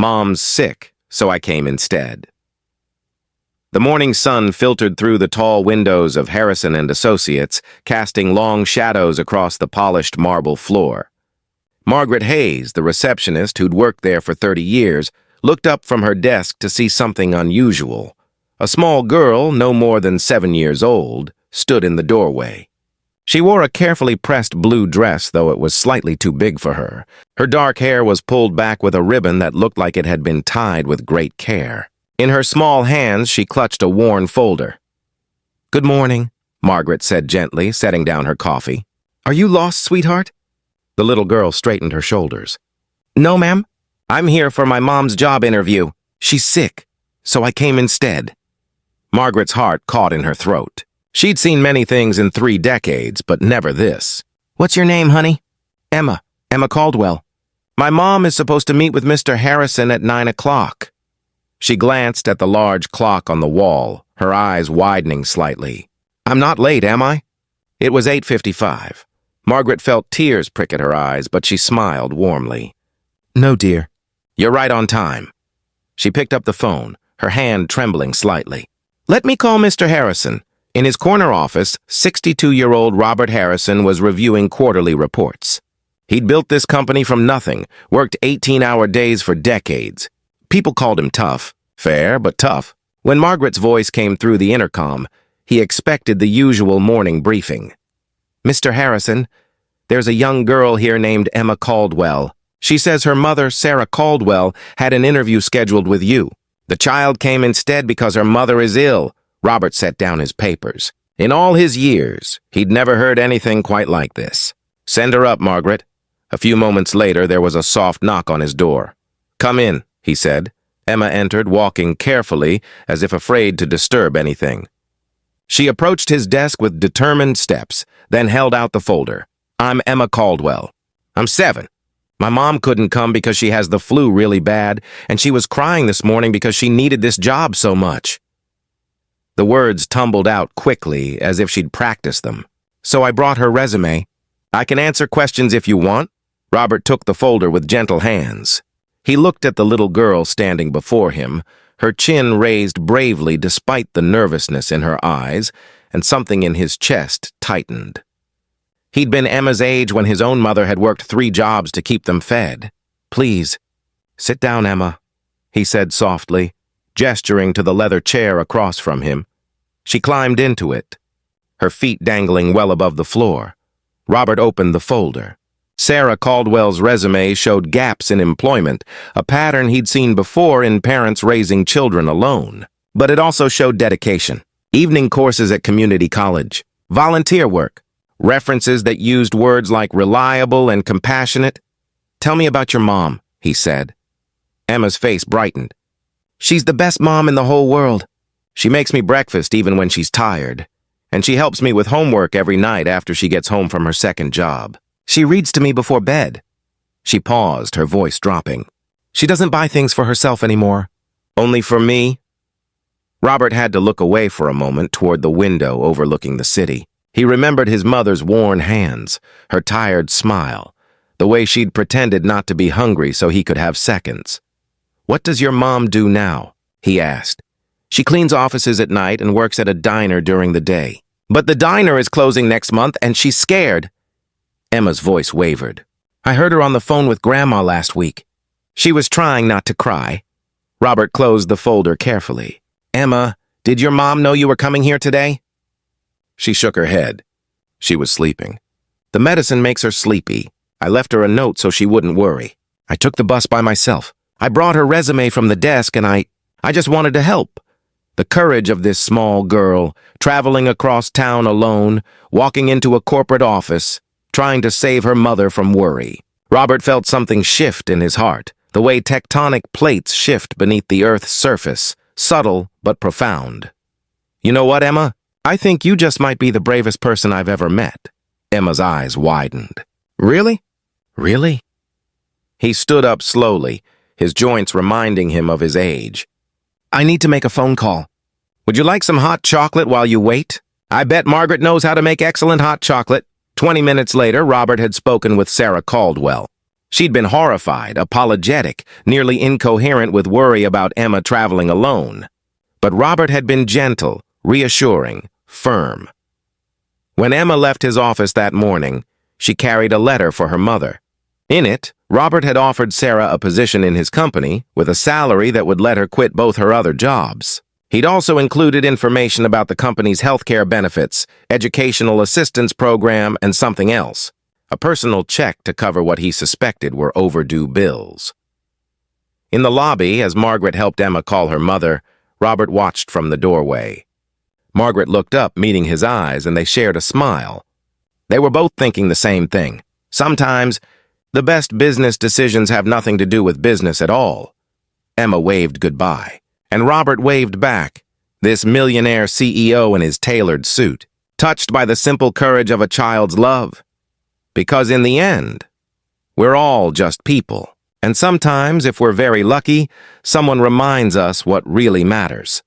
Mom's sick, so I came instead. The morning sun filtered through the tall windows of Harrison and Associates, casting long shadows across the polished marble floor. Margaret Hayes, the receptionist who'd worked there for 30 years, looked up from her desk to see something unusual. A small girl, no more than 7 years old, stood in the doorway. She wore a carefully pressed blue dress, though it was slightly too big for her. Her dark hair was pulled back with a ribbon that looked like it had been tied with great care. In her small hands, she clutched a worn folder. "Good morning," Margaret said gently, setting down her coffee. "Are you lost, sweetheart?" The little girl straightened her shoulders. "No, ma'am. I'm here for my mom's job interview. She's sick, so I came instead." Margaret's heart caught in her throat. She'd seen many things in 3 decades, but never this. "What's your name, honey?" "Emma. Emma Caldwell. My mom is supposed to meet with Mr. Harrison at 9 o'clock. She glanced at the large clock on the wall, her eyes widening slightly. "I'm not late, am I?" It was 8:55. Margaret felt tears prick at her eyes, but she smiled warmly. "No, dear. You're right on time." She picked up the phone, her hand trembling slightly. "Let me call Mr. Harrison." In his corner office, 62-year-old Robert Harrison was reviewing quarterly reports. He'd built this company from nothing, worked 18-hour days for decades. People called him tough. Fair, but tough. When Margaret's voice came through the intercom, he expected the usual morning briefing. "Mr. Harrison, there's a young girl here named Emma Caldwell. She says her mother, Sarah Caldwell, had an interview scheduled with you. The child came instead because her mother is ill." Robert set down his papers. In all his years, he'd never heard anything quite like this. "Send her up, Margaret." A few moments later, there was a soft knock on his door. "Come in," he said. Emma entered, walking carefully, as if afraid to disturb anything. She approached his desk with determined steps, then held out the folder. "I'm Emma Caldwell. I'm 7. My mom couldn't come because she has the flu really bad, and she was crying this morning because she needed this job so much." The words tumbled out quickly, as if she'd practiced them. "So I brought her resume. I can answer questions if you want." Robert took the folder with gentle hands. He looked at the little girl standing before him, her chin raised bravely despite the nervousness in her eyes, and something in his chest tightened. He'd been Emma's age when his own mother had worked 3 jobs to keep them fed. "Please, sit down, Emma," he said softly, gesturing to the leather chair across from him. She climbed into it, her feet dangling well above the floor. Robert opened the folder. Sarah Caldwell's resume showed gaps in employment, a pattern he'd seen before in parents raising children alone. But it also showed dedication. Evening courses at community college, volunteer work, references that used words like reliable and compassionate. "Tell me about your mom," he said. Emma's face brightened. "She's the best mom in the whole world. She makes me breakfast even when she's tired, and she helps me with homework every night after she gets home from her second job. She reads to me before bed." She paused, her voice dropping. "She doesn't buy things for herself anymore. Only for me." Robert had to look away for a moment toward the window overlooking the city. He remembered his mother's worn hands, her tired smile, the way she'd pretended not to be hungry so he could have seconds. "What does your mom do now?" he asked. "She cleans offices at night and works at a diner during the day. But the diner is closing next month and she's scared." Emma's voice wavered. "I heard her on the phone with Grandma last week. She was trying not to cry." Robert closed the folder carefully. "Emma, did your mom know you were coming here today?" She shook her head. She was sleeping. "The medicine makes her sleepy. I left her a note so she wouldn't worry. I took the bus by myself. I brought her resume from the desk and I just wanted to help." The courage of this small girl, traveling across town alone, walking into a corporate office, trying to save her mother from worry. Robert felt something shift in his heart, the way tectonic plates shift beneath the Earth's surface, subtle but profound. "You know what, Emma? I think you just might be the bravest person I've ever met." Emma's eyes widened. "Really? Really?" He stood up slowly, his joints reminding him of his age. "I need to make a phone call. Would you like some hot chocolate while you wait? I bet Margaret knows how to make excellent hot chocolate." 20 minutes later, Robert had spoken with Sarah Caldwell. She'd been horrified, apologetic, nearly incoherent with worry about Emma traveling alone. But Robert had been gentle, reassuring, firm. When Emma left his office that morning, she carried a letter for her mother. In it, Robert had offered Sarah a position in his company with a salary that would let her quit both her other jobs. He'd also included information about the company's healthcare benefits, educational assistance program, and something else. A personal check to cover what he suspected were overdue bills. In the lobby, as Margaret helped Emma call her mother, Robert watched from the doorway. Margaret looked up, meeting his eyes, and they shared a smile. They were both thinking the same thing. Sometimes, the best business decisions have nothing to do with business at all. Emma waved goodbye, and Robert waved back, this millionaire CEO in his tailored suit, touched by the simple courage of a child's love. Because in the end, we're all just people. And sometimes, if we're very lucky, someone reminds us what really matters.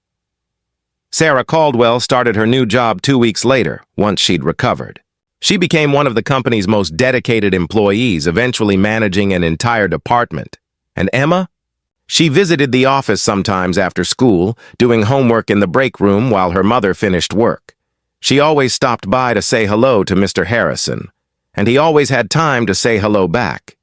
Sarah Caldwell started her new job 2 weeks later, once she'd recovered. She became one of the company's most dedicated employees, eventually managing an entire department. And Emma? She visited the office sometimes after school, doing homework in the break room while her mother finished work. She always stopped by to say hello to Mr. Harrison, and he always had time to say hello back.